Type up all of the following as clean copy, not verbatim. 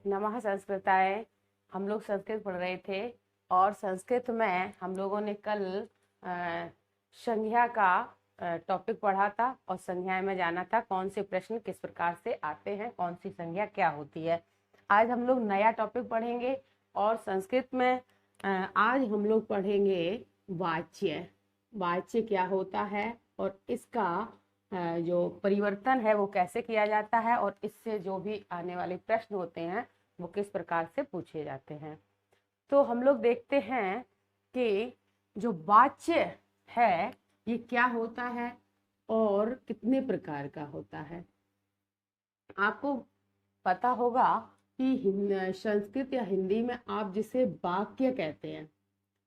नमः संस्कृताय। हम लोग संस्कृत पढ़ रहे थे और संस्कृत में हम लोगों ने कल संज्ञा का टॉपिक पढ़ा था और संज्ञा में जाना था कौन से प्रश्न किस प्रकार से आते हैं, कौन सी संज्ञा क्या होती है। आज हम लोग नया टॉपिक पढ़ेंगे और संस्कृत में आज हम लोग पढ़ेंगे वाच्य। वाच्य क्या होता है और इसका जो परिवर्तन है वो कैसे किया जाता है और इससे जो भी आने वाले प्रश्न होते हैं वो किस प्रकार से पूछे जाते हैं। तो हम लोग देखते हैं कि जो वाच्य है ये क्या होता है और कितने प्रकार का होता है। आपको पता होगा कि संस्कृत या हिंदी में आप जिसे वाक्य कहते हैं,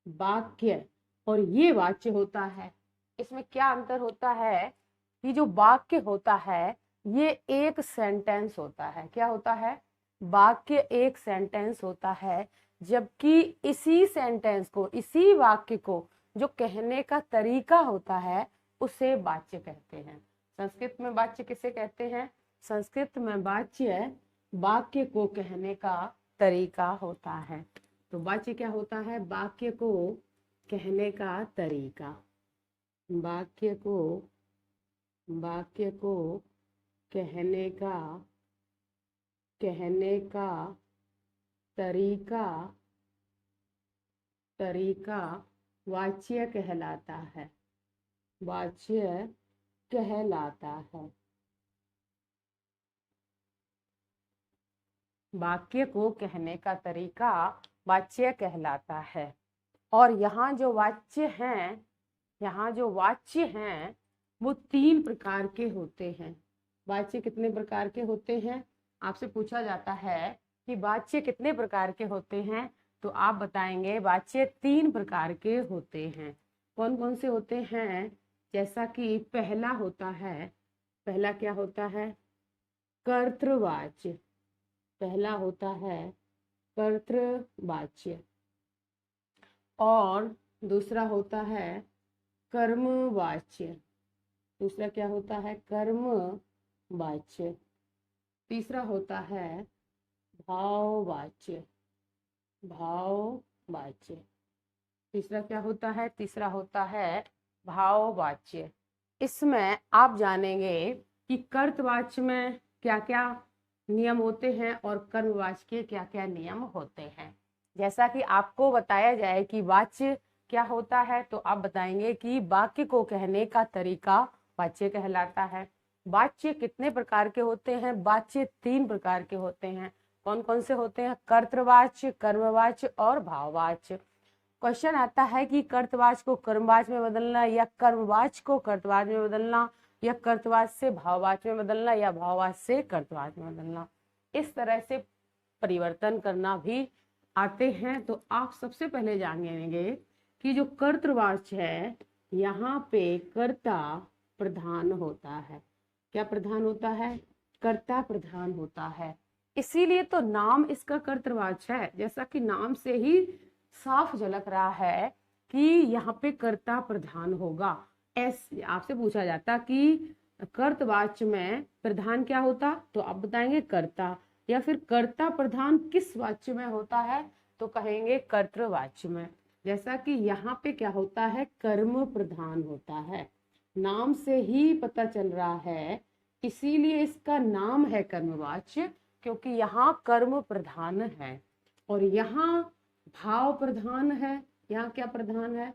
वाक्य और ये वाच्य होता है। इसमें क्या अंतर होता है कि जो वाक्य होता है ये एक सेंटेंस होता है। क्या होता है? वाक्य एक सेंटेंस होता है, जबकि इसी सेंटेंस को, इसी वाक्य को जो कहने का तरीका होता है उसे वाच्य कहते हैं। संस्कृत में वाच्य किसे कहते हैं? संस्कृत में वाच्य वाक्य को कहने का तरीका होता है। तो वाच्य क्या होता है? वाक्य को कहने का तरीका। वाक्य को कहने का तरीका वाच्य कहलाता है। वाच्य कहलाता है। वाक्य को कहने का तरीका वाच्य कहलाता है। और यहाँ जो वाच्य हैं वो 3 प्रकार के होते हैं। वाच्य कितने प्रकार के होते हैं? आपसे पूछा जाता है कि वाच्य कितने प्रकार के होते हैं, तो आप बताएंगे वाच्य 3 प्रकार के होते हैं। कौन कौन से होते हैं? जैसा कि पहला होता है, पहला क्या होता है? कर्तृवाच्य। पहला होता है कर्तृवाच्य। और दूसरा होता है कर्मवाच्य। दूसरा क्या होता है? कर्मवाच्य। तीसरा होता है भाववाच्य। भाववाच्य। तीसरा क्या होता है? तीसरा होता है भाववाच्य। इसमें आप जानेंगे कि कर्तवाच्य में क्या क्या नियम होते हैं और कर्मवाच्य के क्या क्या नियम होते हैं। जैसा कि आपको बताया जाए कि वाच्य क्या होता है, तो आप बताएंगे कि वाक्य को कहने का तरीका वाच्य कहलाता है। वाच्य कितने प्रकार के होते हैं? वाच्य 3 प्रकार के होते हैं। कौन कौन से होते हैं? कर्तवाच्य, कर्मवाच्य और भाववाच्य। क्वेश्चन आता है कि कर्तवाच्य को कर्मवाच्य में बदलना या कर्मवाच्य को कर्तवाच्य में बदलना या कर्तवाच्य से भाववाच्य में बदलना या भाववाच्य से कर्तवाच्य में बदलना। इस तरह से परिवर्तन करना भी आते हैं। तो आप सबसे पहले जानेंगे कि जो कर्तवाच्य है यहाँ पे कर्ता प्रधान होता है। क्या प्रधान होता है? कर्ता प्रधान होता है। इसीलिए तो नाम इसका कर्तवाच्य है। जैसा कि नाम से ही साफ झलक रहा है कि यहाँ पे कर्ता प्रधान होगा। ऐसे आपसे पूछा जाता कि कर्तवाच्य में प्रधान क्या होता, तो आप बताएंगे कर्ता। या फिर कर्ता प्रधान किस वाच्य में होता है, तो कहेंगे कर्तृवाच्य में। जैसा कि यहाँ पे क्या होता है? कर्म प्रधान होता है। नाम से ही पता चल रहा है, इसीलिए इसका नाम है कर्मवाच्य, क्योंकि यहाँ कर्म प्रधान है। और यहाँ भाव प्रधान है। यहाँ क्या प्रधान है?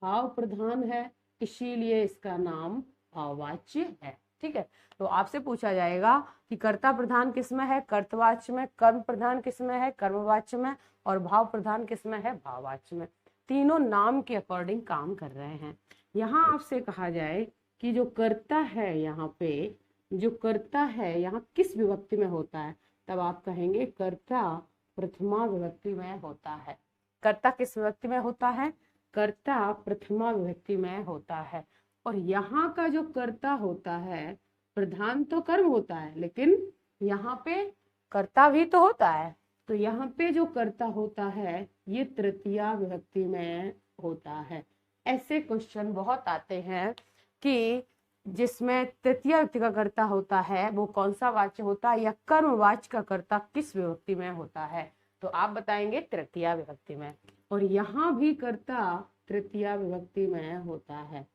भाव प्रधान है, इसीलिए इसका नाम भाववाच्य है। ठीक है। तो आपसे पूछा जाएगा कि कर्ता प्रधान किसमें है? कर्तवाच्य में। कर्म प्रधान किसमें है? कर्मवाच्य में। और भाव प्रधान किसमें है? भाववाच्य में। तीनों नाम के अकॉर्डिंग काम कर रहे हैं। यहाँ आपसे कहा जाए कि जो कर्ता है, यहाँ पे जो कर्ता है यहाँ किस विभक्ति में होता है, तब आप कहेंगे कर्ता प्रथमा विभक्ति में होता है। कर्ता किस विभक्ति में होता है? कर्ता प्रथमा विभक्ति में होता है। और यहाँ का जो कर्ता होता है, प्रधान तो कर्म होता है, लेकिन यहाँ पे कर्ता भी तो होता है। तो यहाँ पे जो कर्ता होता है ये तृतीया विभक्ति में होता है। ऐसे क्वेश्चन बहुत आते हैं कि जिसमें तृतीय व्यक्ति का कर्ता होता है वो कौन सा वाच्य होता है, या कर्मवाच्य का कर्ता किस विभक्ति में होता है? तो आप बताएंगे तृतीया विभक्ति में। और यहाँ भी कर्ता तृतीया विभक्ति में होता है,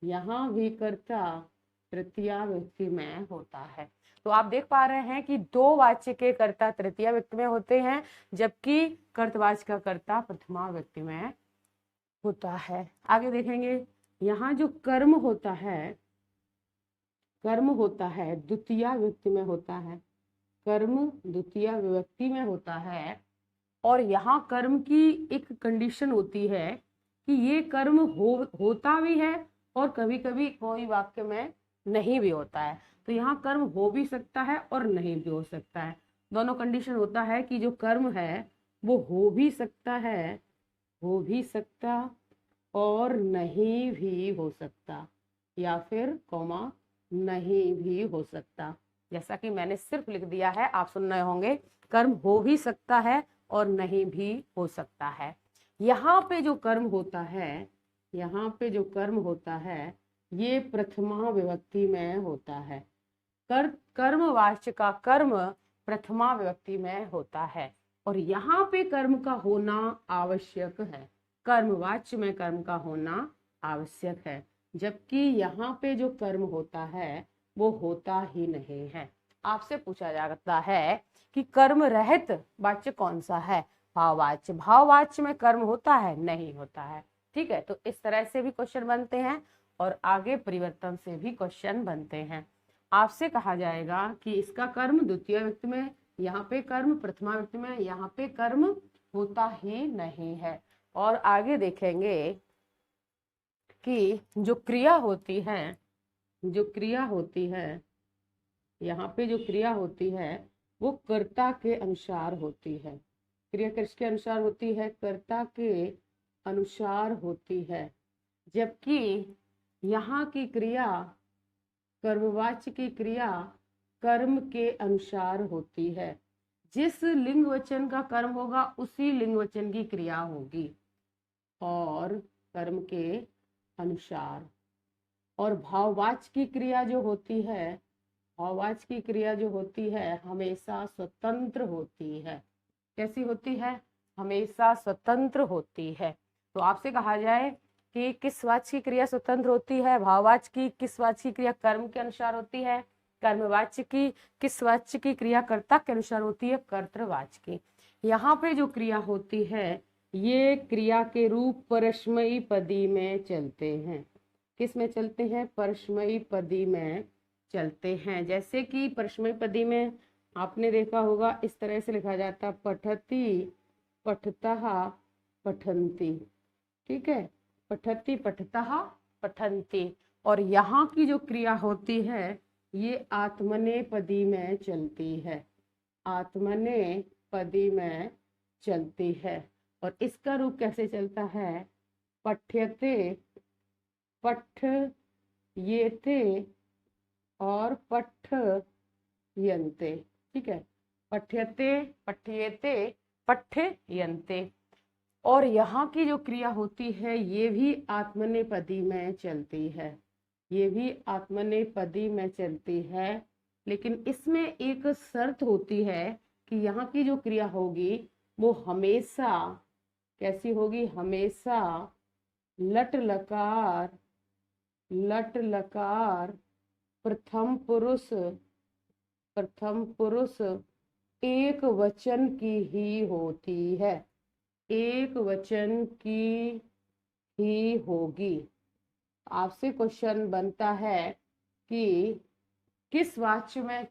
यहाँ भी कर्ता तृतीया विभक्ति में होता है। तो आप देख पा रहे हैं कि दो वाच्य के कर्ता तृतीया विभक्ति में होते हैं, जबकि कर्तवाच्य का कर्ता प्रथमा विभक्ति में होता है। आगे देखेंगे, यहाँ जो कर्म होता है द्वितीया विभक्ति में होता है, कर्म द्वितीया विभक्ति में होता है। और यहाँ कर्म की एक कंडीशन होती है कि ये कर्म होता भी है और कभी कभी कोई वाक्य में नहीं भी होता है। तो यहाँ कर्म हो भी सकता है और नहीं भी हो सकता है। दोनों कंडीशन होता है कि जो कर्म है वो हो भी सकता है, हो भी सकता और नहीं भी हो सकता, या फिर कॉमा नहीं भी हो सकता। जैसा कि मैंने सिर्फ लिख दिया है, आप सुन रहे होंगे, कर्म हो भी सकता है और नहीं भी हो सकता है। यहाँ पे जो कर्म होता है, यहाँ पे जो कर्म होता है ये प्रथमा विभक्ति में होता है। कर्मवाच्य का कर्म प्रथमा विभक्ति में होता है और यहाँ पे कर्म का होना आवश्यक है, कर्मवाच्य में कर्म का होना आवश्यक है, जबकि यहाँ पे जो कर्म होता है वो होता ही नहीं है। आपसे पूछा जाता है कि कर्म रहित वाच्य कौन सा है? भाववाच्य। भाववाच्य में कर्म होता है? नहीं होता है। ठीक है, तो इस तरह से भी क्वेश्चन बनते हैं और आगे परिवर्तन से भी क्वेश्चन बनते हैं। आपसे कहा जाएगा कि इसका कर्म द्वितीय व्यक्ति में, यहाँ पे कर्म प्रथमा व्यक्ति में, यहाँ पे कर्म होता ही नहीं है। और आगे देखेंगे कि जो क्रिया होती है, यहाँ पे जो क्रिया होती है वो कर्ता के अनुसार होती है। क्रिया किसके अनुसार होती है? कर्ता के अनुसार होती है। जबकि यहाँ की क्रिया, कर्मवाच्य की क्रिया कर्म के अनुसार होती है। जिस लिंग वचन का कर्म होगा उसी लिंग वचन की क्रिया होगी, और कर्म के अनुसार। और भाववाच्य की क्रिया जो होती है, भाववाच्य की क्रिया जो होती है हमेशा स्वतंत्र होती है। कैसी होती है? हमेशा स्वतंत्र होती है। तो आपसे कहा जाए कि किस वाच्य की क्रिया स्वतंत्र होती है? भाववाच्य की। किस वाच्य की क्रिया कर्म के अनुसार होती है? कर्मवाच्य की। किस वाच्य की क्रिया कर्ता के अनुसार होती है? कर्तृवाच्य की। यहाँ पे जो क्रिया होती है ये क्रिया के रूप परस्मयी पदी में चलते हैं। किस में चलते हैं? परस्मयी पदी में चलते हैं। जैसे कि परस्मयी पदी में आपने देखा होगा इस तरह से लिखा जाता, पठति पठतः पठन्ति। ठीक है, पठति पठतः पठन्ति। और यहाँ की जो क्रिया होती है ये आत्मनेपदी में चलती है, आत्मनेपदी में चलती है। और इसका रूप कैसे चलता है? पठ्यते, पठ्येते और पठ्यन्ते। ठीक है, पठ्यते, पठ्येते, पठ्यन्ते। और यहाँ की जो क्रिया होती है ये भी आत्मनेपदी में चलती है, ये भी आत्मनेपदी में चलती है। लेकिन इसमें एक शर्त होती है कि यहाँ की जो क्रिया होगी वो हमेशा कैसी होगी? हमेशा लट लकार, लट लकार प्रथम पुरुष एक वचन की ही होती है, एक वचन की ही होगी। आपसे क्वेश्चन बनता है कि किस वाच्य में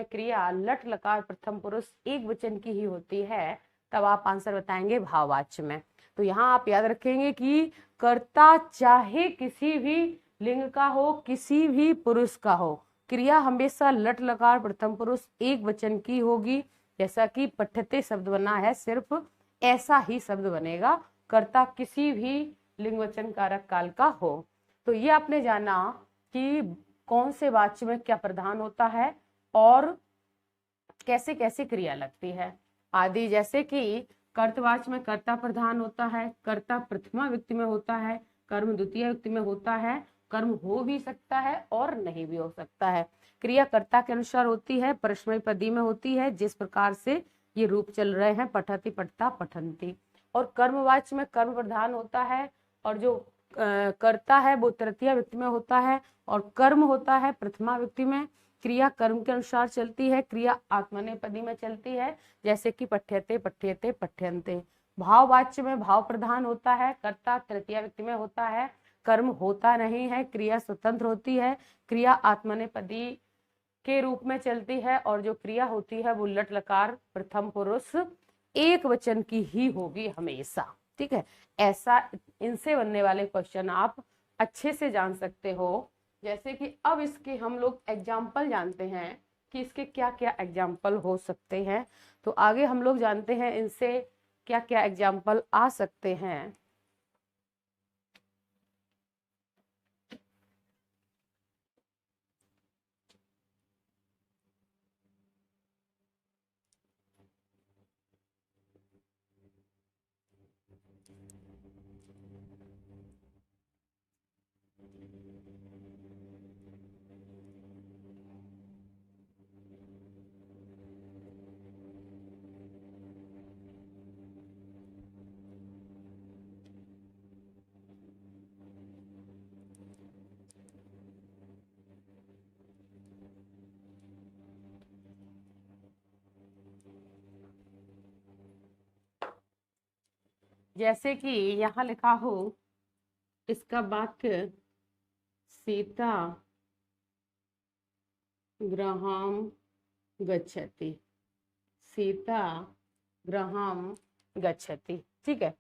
क्रिया लट लकार प्रथम पुरुष एक वचन की ही होती है? तब आप आंसर बताएंगे भाववाच्य में। तो यहाँ आप याद रखेंगे कि कर्ता चाहे किसी भी लिंग का हो, किसी भी पुरुष का हो, क्रिया हमेशा लट लकार प्रथम पुरुष एक वचन की होगी। जैसा कि पठ्यते शब्द बना है, सिर्फ ऐसा ही शब्द बनेगा, कर्ता किसी भी लिंग वचन कारक काल का हो। तो ये आपने जाना कि कौन से वाच्य में क्या प्रधान होता है और कैसे कैसे क्रिया लगती है आदि। जैसे कि कर्तवाच्य में कर्ता प्रधान होता है, कर्ता प्रथमा व्यक्ति में होता है, कर्म द्वितीय व्यक्ति में होता है, कर्म हो भी सकता है और नहीं भी हो सकता है। क्रिया कर्ता के अनुसार होती है, परस्मैपदी में होती है, जिस प्रकार से ये रूप चल रहे हैं, पठति पठता पठन्ति। और कर्मवाच्य में कर्म प्रधान होता है, और जो कर्ता है वो तृतीय व्यक्ति में होता है, और कर्म होता है प्रथमा व्यक्ति में। क्रिया कर्म के अनुसार चलती है, क्रिया आत्मनेपदी में चलती है, जैसे कि पठ्यते पठ्यते पठ्यन्ते। भाववाच्य में भाव प्रधान होता है, कर्ता तृतीय व्यक्ति में होता है, कर्म होता नहीं है, क्रिया स्वतंत्र होती है, क्रिया आत्मनेपदी के रूप में चलती है, और जो क्रिया होती है वो लट लकार प्रथम पुरुष एक वचन की ही होगी हमेशा। ठीक है, ऐसा इनसे बनने वाले क्वेश्चन आप अच्छे से जान सकते हो। जैसे कि अब इसके हम लोग एग्जाम्पल जानते हैं कि इसके क्या क्या एग्जाम्पल हो सकते हैं। तो आगे हम लोग जानते हैं इनसे क्या क्या एग्जाम्पल आ सकते हैं। जैसे कि यहाँ लिखा हो इसका वाक्य, सीता गृहं गच्छति, सीता गृहं गच्छति। ठीक है,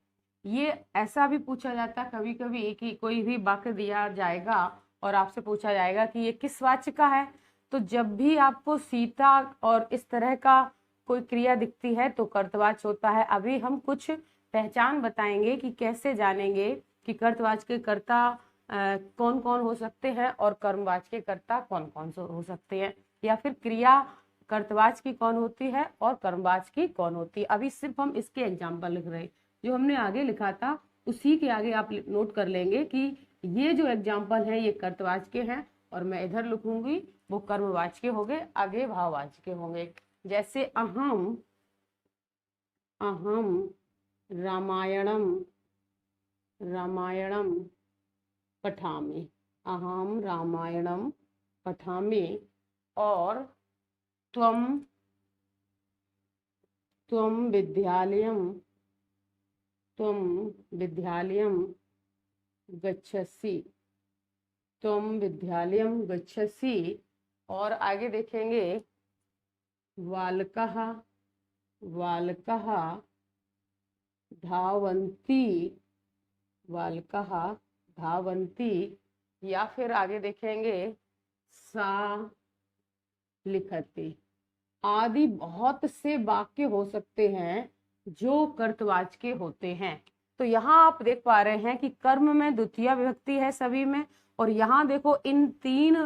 ये ऐसा भी पूछा जाता है कभी कभी कि कोई भी वाक्य दिया जाएगा और आपसे पूछा जाएगा कि ये किस वाच्य का है। तो जब भी आपको सीता और इस तरह का कोई क्रिया दिखती है तो कर्तवाच्य होता है। अभी हम कुछ पहचान बताएंगे कि कैसे जानेंगे कि कर्तवाच्य के कर्ता कौन कौन हो सकते हैं और कर्मवाच्य के कर्ता कौन कौन से हो सकते हैं, या फिर क्रिया कर्तवाच्य की कौन होती है और कर्मवाच्य की कौन होती है। अभी सिर्फ हम इसके एग्जाम्पल लिख रहे हैं, जो हमने आगे लिखा था उसी के आगे आप नोट कर लेंगे कि ये जो एग्जाम्पल है ये कर्तवाच्य के हैं, और मैं इधर लिखूंगी वो कर्मवाच्य के होंगे, आगे भाववाच्य के होंगे। जैसे अहम अहम रामायणम रामायणम पठामि, अहम रामायणम पठामि, और त्वम त्वम विद्यालयम त्वम विद्यालयम गच्छसि, त्वम विद्यालयम गच्छसि। और आगे देखेंगे बालकः बालकः धावन्ति, बालकः धावन्ति, या फिर आगे देखेंगे सा लिखति। आदि बहुत से वाक्य हो सकते हैं जो कर्तवाच्य के होते हैं। तो यहाँ आप देख पा रहे हैं कि कर्म में द्वितीय विभक्ति है सभी में, और यहाँ देखो इन तीन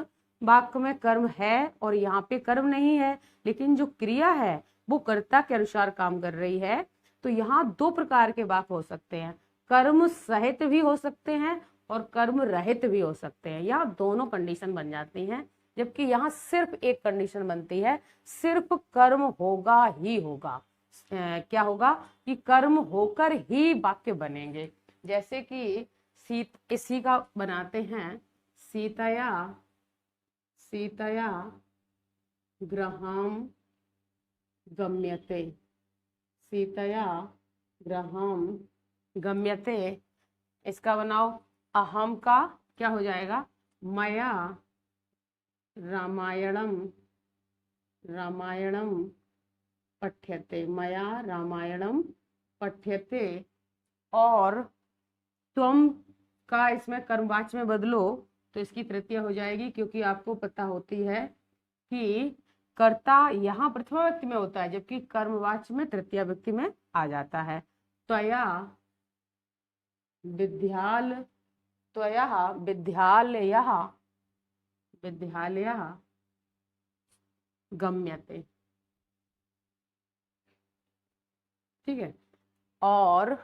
वाक्य में कर्म है और यहाँ पे कर्म नहीं है, लेकिन जो क्रिया है वो कर्ता के अनुसार काम कर रही है। तो यहाँ दो प्रकार के वाक्य हो सकते हैं, कर्म सहित भी हो सकते हैं और कर्म रहित भी हो सकते हैं। यहाँ दोनों कंडीशन बन जाती हैं, जबकि यहाँ सिर्फ एक कंडीशन बनती है, सिर्फ कर्म होगा ही होगा। क्या होगा कि कर्म होकर ही वाक्य बनेंगे। जैसे कि इसी का बनाते हैं, सीतया सीतया गृहं गम्यते, सीतया गृहं गम्यते। इसका बनाओ, अहम का क्या हो जाएगा, मया रामायणम रामायणम पठ्यते, मया रामायणम पठ्यते। और त्वम का इसमें कर्मवाच्य में बदलो तो इसकी तृतीय हो जाएगी, क्योंकि आपको पता होती है कि कर्ता यहाँ प्रथमा व्यक्ति में होता है, जबकि कर्मवाच्य में तृतीय व्यक्ति में आ जाता है। त्वया विद्यालयः विद्यालयः गम्यते। ठीक है, और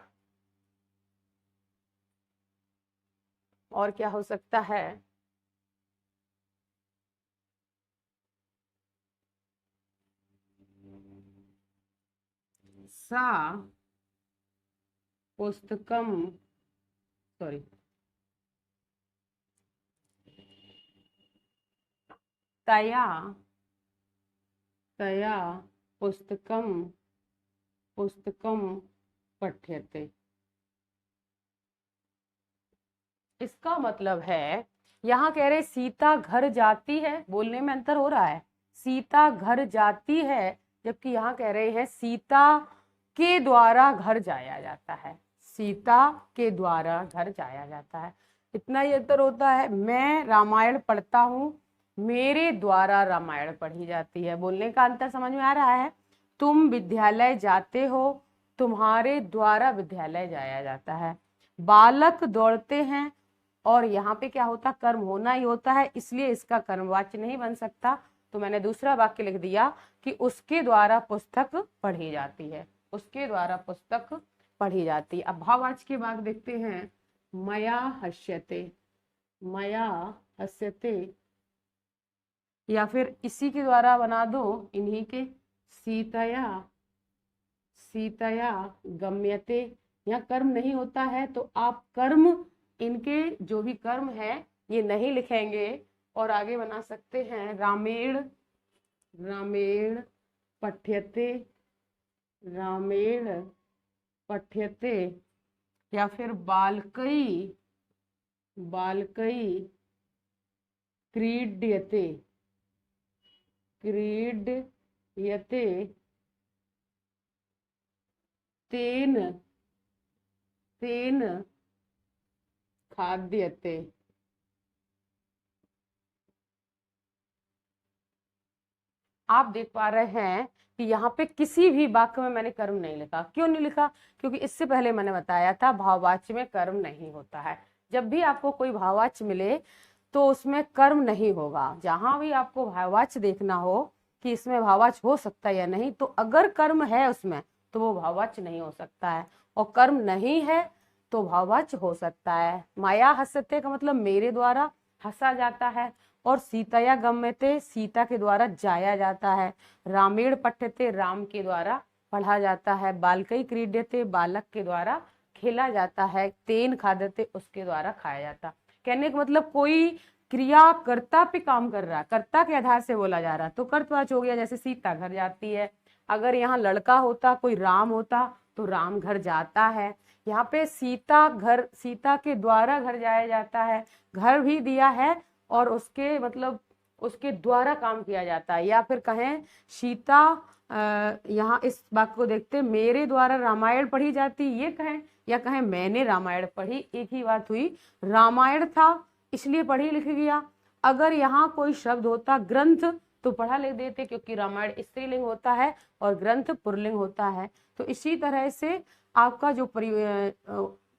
क्या हो सकता है, सा पुस्तकम, सॉरी, तया तया पुस्तकम पठ्यते। इसका मतलब है, यहाँ कह रहे सीता घर जाती है, बोलने में अंतर हो रहा है, सीता घर जाती है, जबकि यहाँ कह रहे हैं सीता के द्वारा घर जाया जाता है, सीता के द्वारा घर जाया जाता है। इतना ही अंतर होता है। मैं रामायण पढ़ता हूँ, मेरे द्वारा रामायण पढ़ी जाती है, बोलने का अंतर समझ में आ रहा है। तुम विद्यालय जाते हो, तुम्हारे द्वारा विद्यालय जाया जाता है। बालक दौड़ते हैं, और यहाँ पे क्या होता, कर्म होना ही होता है, इसलिए इसका कर्मवाच्य नहीं बन सकता, तो मैंने दूसरा वाक्य लिख दिया कि उसके द्वारा पुस्तक पढ़ी जाती है, उसके द्वारा पुस्तक पढ़ी जाती है। अब भाववाच्य के भाग देखते हैं। मया हस्यते, मया हस्यते, या फिर इसी के द्वारा बना दो, इन्हीं के, सीतया सीतया गम्यते। यहाँ कर्म नहीं होता है, तो आप कर्म, इनके जो भी कर्म है ये नहीं लिखेंगे, और आगे बना सकते हैं रामेण रामेण पठ्यते, रामेण पठ्यते, या फिर बालकई बालकई क्रीड्यते क्रीड्यते, तेन तेन खाद्यते। आप देख पा रहे हैं कि यहाँ पे किसी भी वाक्य में मैंने कर्म नहीं लिखा। क्यों नहीं लिखा? क्योंकि इससे पहले मैंने बताया था भाववाच्य में कर्म नहीं होता है। जब भी आपको कोई भाववाच्य मिले तो उसमें कर्म नहीं होगा। जहां भी आपको भाववाच्य देखना हो कि इसमें भाववाच्य हो सकता है या नहीं, तो अगर कर्म है उसमें तो वो भाववाच्य नहीं हो सकता है, और कर्म नहीं है तो भाववाच्य हो सकता है। माया हस्यते का मतलब मेरे द्वारा हंसा जाता है, और सीतया गम्यते सीता के द्वारा जाया जाता है। रामेण पठ्यते राम के द्वारा पढ़ा जाता है। बालकई क्रीड्यते बालक के द्वारा खेला जाता है। तेन खाद्यते उसके द्वारा खाया जाता। कहने का मतलब कोई क्रिया कर्ता पे काम कर रहा है, कर्ता के आधार से बोला जा रहा है तो कर्तवाच्य हो गया। जैसे सीता घर जाती है, अगर यहाँ लड़का होता, कोई राम होता, तो राम घर जाता है। यहाँ पे सीता घर, सीता के द्वारा घर जाया जाता है, घर भी दिया है और उसके मतलब उसके द्वारा काम किया जाता है। या फिर कहें सीता, यहाँ इस बात को देखते, मेरे द्वारा रामायण पढ़ी जाती, ये कहें, या कहें मैंने रामायण पढ़ी, एक ही बात हुई। रामायण था इसलिए पढ़ी लिख गया। अगर यहाँ कोई शब्द होता ग्रंथ तो पढ़ा लिख देते, क्योंकि रामायण स्त्रीलिंग होता है और ग्रंथ पुल्लिंग होता है। तो इसी तरह से आपका जो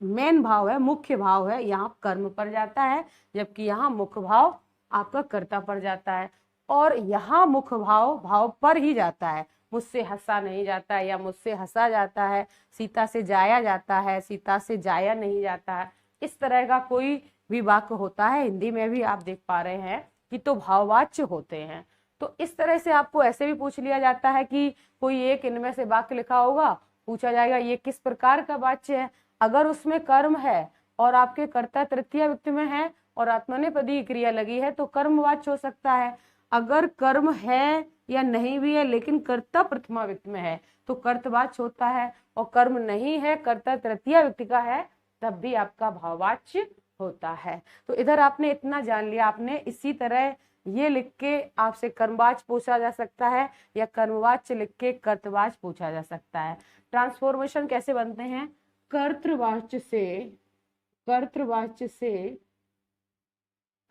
मेन भाव है, मुख्य भाव है, यहाँ कर्म पर जाता है, जबकि यहाँ मुख्य भाव आपका कर्ता पर जाता है। और यहाँ मुख्य भाव भाव पर ही जाता है, मुझसे हंसा नहीं जाता है या मुझसे हंसा जाता है, सीता से जाया जाता है, सीता से जाया नहीं जाता है। इस तरह का कोई भी वाक्य होता है, हिंदी में भी आप देख पा रहे हैं कि तो भाववाच्य होते हैं। तो इस तरह से आपको ऐसे भी पूछ लिया जाता है कि कोई एक इनमें से वाक्य लिखा होगा, पूछा जाएगा ये किस प्रकार का वाच्य है। अगर उसमें कर्म है और आपके कर्ता तृतीय व्यक्ति में है और आत्मनेपदी क्रिया लगी है तो कर्मवाच्य हो सकता है। अगर कर्म है या नहीं भी है लेकिन कर्ता प्रथमा व्यक्ति में है तो कर्तवाच्य होता है, और कर्म नहीं है, कर्ता तृतीय व्यक्ति का है, तब भी आपका भाववाच्य होता है। तो इधर आपने इतना जान लिया। आपने इसी तरह ये लिख के आपसे कर्मवाच्य पूछा जा सकता है या कर्मवाच्य लिख के कर्तवाच्य पूछा जा सकता है। ट्रांसफॉर्मेशन कैसे बनते हैं? कर्तवाच्य से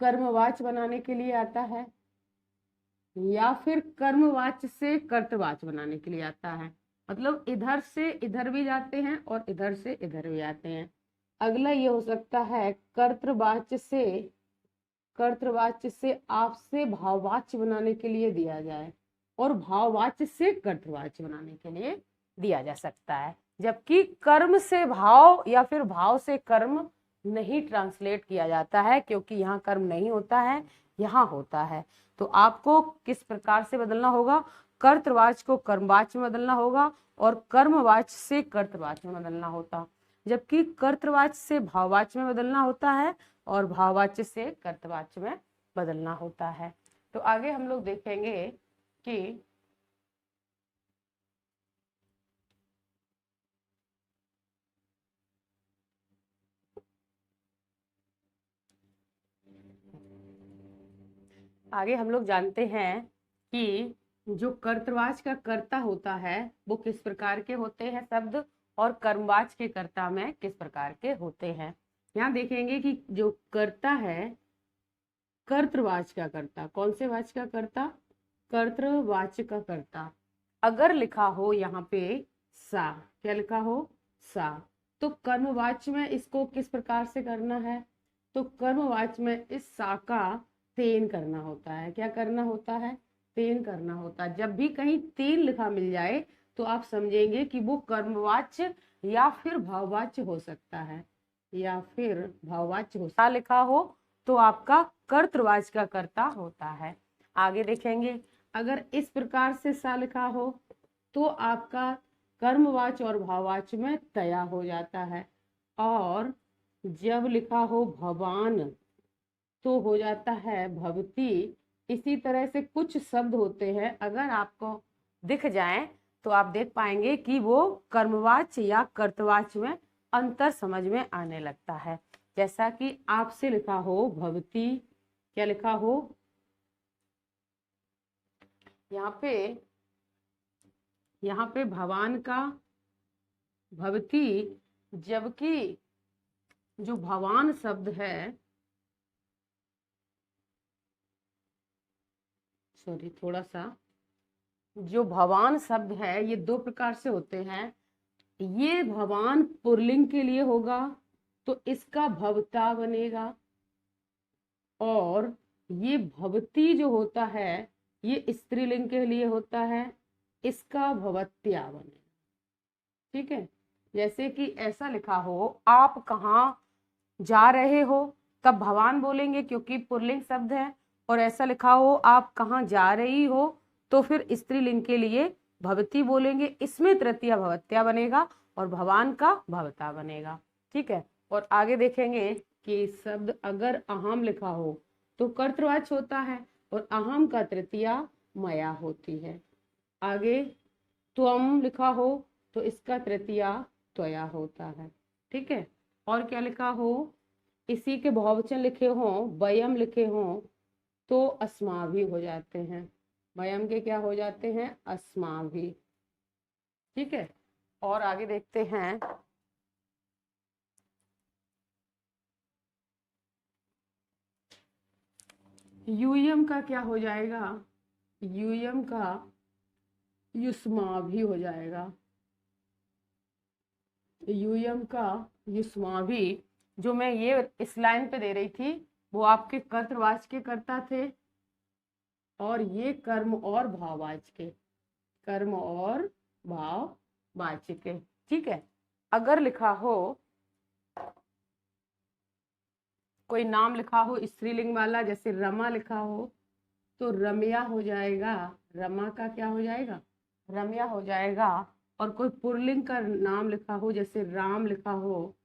कर्मवाच्य बनाने के लिए आता है, या फिर कर्मवाच्य से कर्तवाच्य बनाने के लिए आता है। मतलब इधर से इधर भी जाते हैं और इधर से इधर भी आते हैं। अगला ये हो सकता है कर्तवाच्य से आपसे भाववाच्य बनाने के लिए दिया जाए, और भाववाच्य से कर्तवाच्य बनाने के लिए दिया जा सकता है। जबकि कर्म से भाव या फिर भाव से कर्म नहीं ट्रांसलेट किया जाता है, क्योंकि यहाँ कर्म नहीं होता है, यहाँ होता है। तो आपको किस प्रकार से बदलना होगा? कर्तवाच्य को कर्मवाच्य में बदलना होगा और कर्मवाच्य से कर्तवाच्य में बदलना होता, जबकि कर्तवाच्य से भाववाच्य में बदलना होता है और भाववाच्य से कर्तवाच्य में बदलना होता है। तो आगे हम लोग देखेंगे कि आगे हम लोग जानते हैं कि जो कर्तवाच्य का कर्ता होता है वो किस प्रकार के होते हैं शब्द, और कर्मवाच्य के कर्ता में किस प्रकार के होते हैं। यहाँ देखेंगे कि जो कर्ता है, कर्तवाच्य का कर्ता, कौन से वाच्य का कर्ता, कर्तवाच्य का कर्ता, अगर लिखा हो यहाँ पे सा, क्या लिखा हो सा, तो कर्मवाच्य में इसको किस प्रकार से करना है, तो कर्मवाच्य में इस सा का तेन करना होता है। क्या करना होता है, तेन करना होता है। जब भी कहीं तेन लिखा मिल जाए तो आप समझेंगे कि वो कर्मवाच्य या फिर भाववाच्य हो सकता है, या फिर भाववाच्य हो सकता, लिखा हो तो आपका कर्तवाच्य का कर्ता होता है। आगे देखेंगे, अगर इस प्रकार से सा लिखा हो तो आपका कर्मवाच्य और भाववाच्य में तया हो जाता है, और जब लिखा हो भवान तो हो जाता है भवती। इसी तरह से कुछ शब्द होते हैं, अगर आपको दिख जाए तो आप देख पाएंगे कि वो कर्मवाच्य या कर्तवाच्य में अंतर समझ में आने लगता है। जैसा कि आपसे लिखा हो भवती, क्या लिखा हो यहाँ पे भवान का भवती, जबकि जो भवान शब्द है, सॉरी थोड़ा सा, जो भवान शब्द है ये दो प्रकार से होते हैं। ये भवान पुल्लिंग के लिए होगा तो इसका भवता बनेगा, और ये भवती जो होता है ये स्त्रीलिंग के लिए होता है, इसका भवत्या बनेगा। ठीक है, जैसे कि ऐसा लिखा हो आप कहाँ जा रहे हो, तब भवान बोलेंगे क्योंकि पुल्लिंग शब्द है, और ऐसा लिखा हो आप कहाँ जा रही हो तो फिर स्त्रीलिंग के लिए भवती बोलेंगे, इसमें तृतीया भवत्या बनेगा और भवान का भवता बनेगा। ठीक है, और आगे देखेंगे कि शब्द अगर अहम लिखा हो तो कर्तवाच्य होता है और अहम का तृतीया मया होती है। आगे त्वम लिखा हो तो इसका तृतीया त्वया होता है। ठीक है, और क्या लिखा हो, इसी के बहुवचन लिखे हों, वयम लिखे हों तो अस्माभि हो जाते हैं, वयम के क्या हो जाते हैं, अस्माभि। ठीक है, और आगे देखते हैं, यूयम का क्या हो जाएगा, यूयम का युष्माभि हो जाएगा। यूयम का युष्माभि जो मैं ये इस लाइन पे दे रही थी वो आपके कर्तवाच्य के कर्ता थे, और ये कर्म और भाववाच्य के, कर्म और भाववाच्य के। ठीक है, अगर लिखा हो कोई नाम लिखा हो स्त्रीलिंग वाला, जैसे रमा लिखा हो तो रम्या हो जाएगा, रमा का क्या हो जाएगा, रम्या हो जाएगा। और कोई पुल्लिंग का नाम लिखा हो, जैसे राम लिखा हो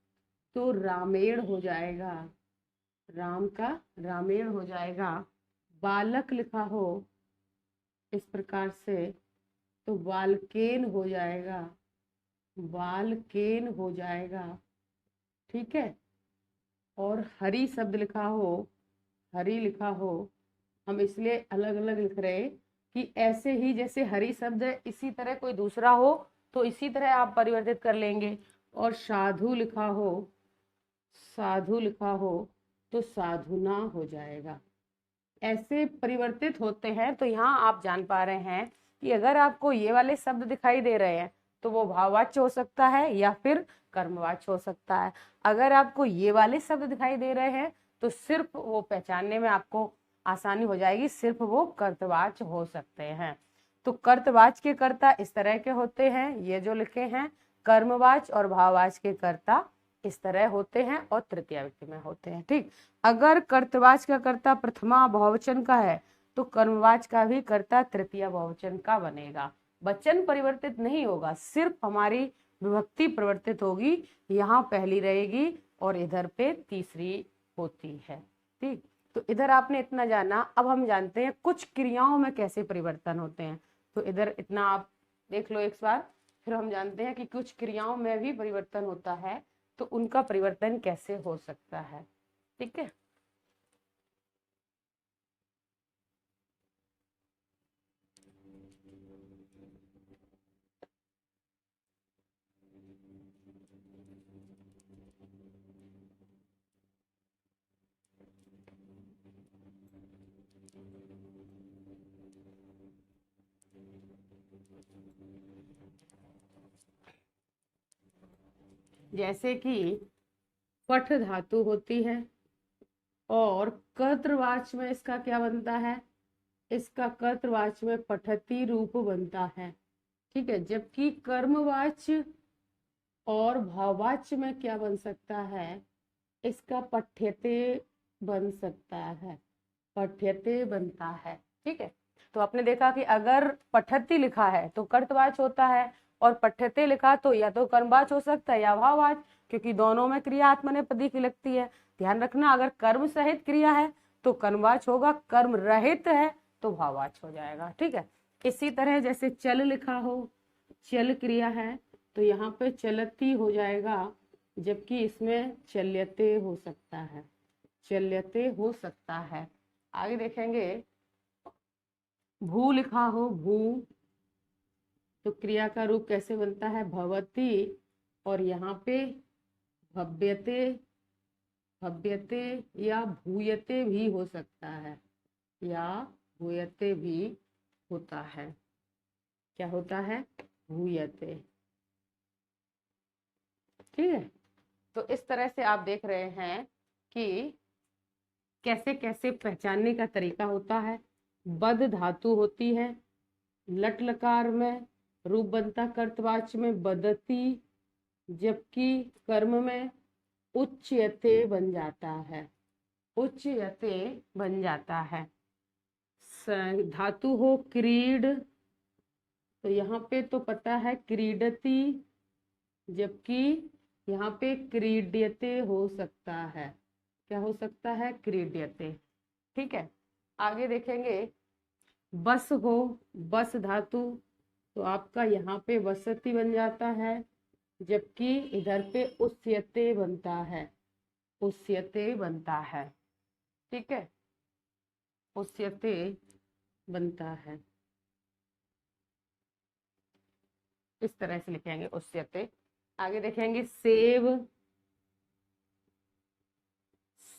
तो रामेण हो जाएगा, राम का रामेण हो जाएगा। बालक लिखा हो इस प्रकार से तो बालकेन हो जाएगा, बालकेन हो जाएगा। ठीक है, और हरि शब्द लिखा हो, हरि लिखा हो, हम इसलिए अलग अलग लिख रहे कि ऐसे ही जैसे हरि शब्द है इसी तरह कोई दूसरा हो तो इसी तरह आप परिवर्तित कर लेंगे। और साधु लिखा हो, साधु लिखा हो तो साधुना हो जाएगा। ऐसे परिवर्तित होते हैं। तो यहाँ आप जान पा रहे हैं कि अगर आपको ये वाले शब्द दिखाई दे रहे हैं तो वो भाववाच्य हो सकता है या फिर कर्मवाच्य हो सकता है। अगर आपको ये वाले शब्द दिखाई दे रहे हैं तो सिर्फ वो पहचानने में आपको आसानी हो जाएगी, सिर्फ वो कर्तवाच्य हो सकते हैं। तो कर्तवाच्य के कर्ता इस तरह के होते हैं, ये जो लिखे हैं, कर्मवाच्य और भाववाच्य के कर्ता इस तरह होते हैं और तृतीया व्यक्ति में होते हैं। ठीक, अगर कर्तवाच्य का कर्ता प्रथमा बहुवचन का है तो कर्मवाच्य का भी कर्ता तृतीय बहुवचन का बनेगा। वचन परिवर्तित नहीं होगा, सिर्फ हमारी विभक्ति परिवर्तित होगी, यहाँ पहली रहेगी और इधर पे तीसरी होती है। ठीक, तो इधर आपने इतना जाना। अब हम जानते हैं कुछ क्रियाओं में कैसे परिवर्तन होते हैं। तो इधर इतना आप देख लो एक बार, फिर हम जानते हैं कि कुछ क्रियाओं में भी परिवर्तन होता है, तो उनका परिवर्तन कैसे हो सकता है। ठीक है, जैसे कि पठ धातु होती है और कर्तृवाच्य में इसका क्या बनता है, इसका कर्तृवाच्य में पठती रूप बनता है। ठीक है, जबकि कर्मवाच्य और भाववाच्य में क्या बन सकता है, इसका पठ्यते बन सकता है, पठ्यते बनता है। ठीक है, तो आपने देखा कि अगर पठती लिखा है तो कर्तवाच्य होता है, और पठ्यते लिखा तो या तो कर्मवाच्य हो सकता है या भाववाच्य, क्योंकि दोनों में क्रिया आत्मनेपदी की लगती है। ध्यान रखना, अगर कर्म सहित क्रिया है तो कर्मवाच्य होगा, कर्म रहित है तो भाववाच्य हो जाएगा। ठीक है, इसी तरह जैसे चल लिखा हो, चल क्रिया है तो यहाँ पे चलती हो जाएगा, जबकि इसमें चल्यते हो सकता है, चल्यते हो सकता है। आगे देखेंगे, भू लिखा हो, भू, तो क्रिया का रूप कैसे बनता है, भवती, और यहाँ पे भव्यते, भव्यते या भूयते भी हो सकता है, या भूयते भी होता है। क्या होता है, भूयते। ठीक है, तो इस तरह से आप देख रहे हैं कि कैसे कैसे पहचानने का तरीका होता है। बद धातु होती है, लट लकार में रूप बनता कर्तवाच्य में बदती, जबकि कर्म में उच्चयते बन जाता है, उच्चयते बन जाता है। धातु हो क्रीड, तो यहाँ पे तो पता है क्रीडती, जबकि यहाँ पे क्रीड्यते हो सकता है। क्या हो सकता है, क्रीड्यते। ठीक है, आगे देखेंगे, बस हो, बस धातु, तो आपका यहाँ पे वसती बन जाता है, जबकि इधर पे उस्यते बनता है, उस्यते बनता है। ठीक है, उस्यते बनता है, इस तरह से लिखेंगे उस्यते। आगे देखेंगे सेव,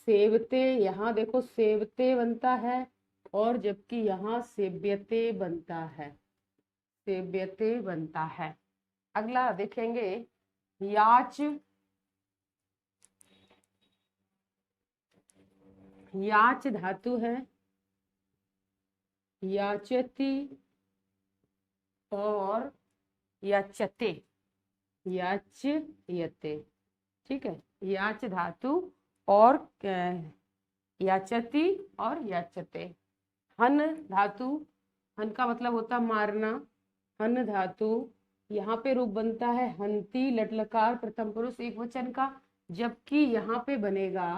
सेवते, यहाँ देखो सेवते बनता है, और जबकि यहाँ सेव्यते बनता है, सेव्यते बनता है। अगला देखेंगे, याच, याच धातु है, याचती और याचते, याच्यते। ठीक है, याच धातु और याचती और याचते। हन धातु, हन का मतलब होता मारना, हन धातु, यहाँ पे रूप बनता है हंती, लटलकार प्रथम पुरुष एक वचन का, जबकि यहाँ पे बनेगा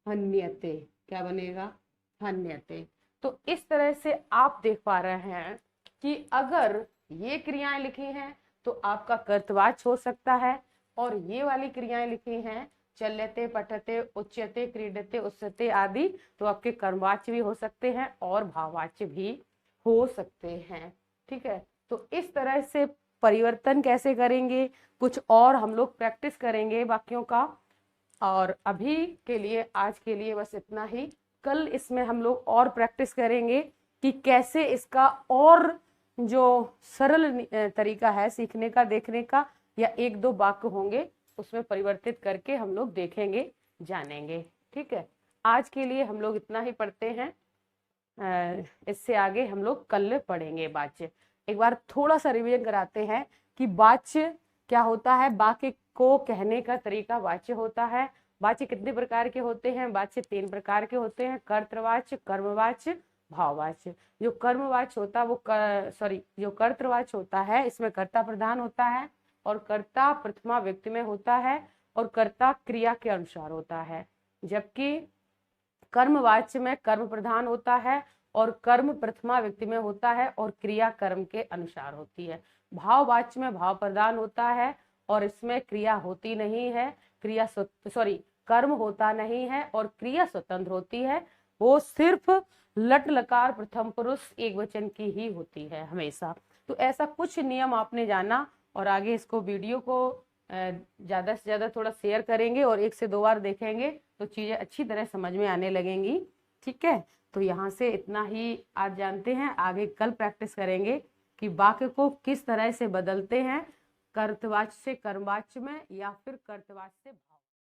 हन्यते। क्या बनेगा, हन्यते। तो इस तरह से आप देख पा रहे हैं कि अगर ये क्रियाएं लिखी हैं तो आपका कर्तवाच्य हो सकता है, और ये वाली क्रियाएं लिखी हैं चल्यते, पठते, उच्यते, क्रीडते, उस्यते आदि, तो आपके कर्मवाच्य भी हो सकते हैं और भाववाच्य भी हो सकते हैं। ठीक है, तो इस तरह से परिवर्तन कैसे करेंगे, कुछ और हम लोग प्रैक्टिस करेंगे वाक्यों का। और अभी के लिए, आज के लिए बस इतना ही। कल इसमें हम लोग और प्रैक्टिस करेंगे कि कैसे इसका और जो सरल तरीका है सीखने का, देखने का, या एक दो वाक्य होंगे उसमें परिवर्तित करके हम लोग देखेंगे, जानेंगे। ठीक है, आज के लिए हम लोग इतना ही पढ़ते हैं, इससे आगे हम लोग कल पढ़ेंगे वाच्य। एक बार थोड़ा सा रिवीजन कराते हैं कि वाच्य क्या होता है, वाक्य को कहने का तरीका वाच्य होता है। वाच्य कितने प्रकार के होते हैं, वाच्य 3 प्रकार के होते हैं, कर्तृवाच्य, कर्मवाच्य भाववाच्य। जो कर्मवाच्य होता है वो जो कर्तृवाच्य होता है इसमें कर्ता प्रधान होता है और कर्ता प्रथमा व्यक्ति में होता है और कर्ता क्रिया के अनुसार होता है, जबकि कर्मवाच्य में कर्म प्रधान होता है और कर्म प्रथमा व्यक्ति में होता है और क्रिया कर्म के अनुसार होती है। भाववाच्य में भाव प्रधान होता है और इसमें क्रिया होती नहीं है, कर्म होता नहीं है और क्रिया स्वतंत्र होती है। वो सिर्फ लट लकार प्रथम पुरुष एक वचन की ही होती है हमेशा। तो ऐसा कुछ नियम आपने जाना और आगे इसको वीडियो को ज्यादा से ज्यादा थोड़ा शेयर करेंगे और 1 से 2 बार देखेंगे तो चीजें अच्छी तरह समझ में आने लगेंगी। ठीक है, तो यहाँ से इतना ही आज जानते हैं। आगे कल प्रैक्टिस करेंगे कि वाक्य को किस तरह से बदलते हैं, कर्तवाच्य से कर्मवाच्य में या फिर कर्तवाच्य से